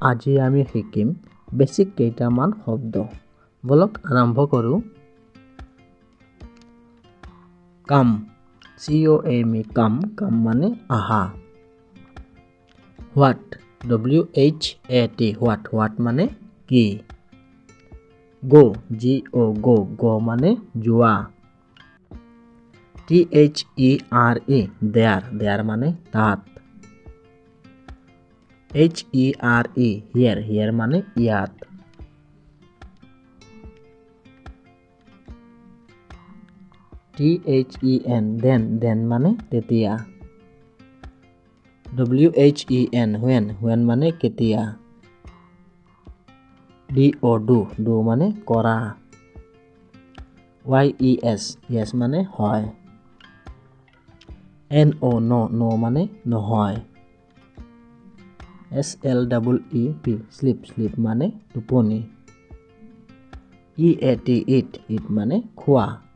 আজি আমি শিকিম বেছিক কেইটামান শব্দ বলক আৰম্ভ কৰো কাম COM কাম কাম মানে আহা what WHAT what মানে কি go go মানে যোৱা THERE মানে তাত here মানে ইয়াত THEN মানে তেতিয়া WHEN মানে কেতিয়া do মানে কৰা yes মানে হয় no মানে নহয় sleep মানে টোপনি eat মানে খোৱা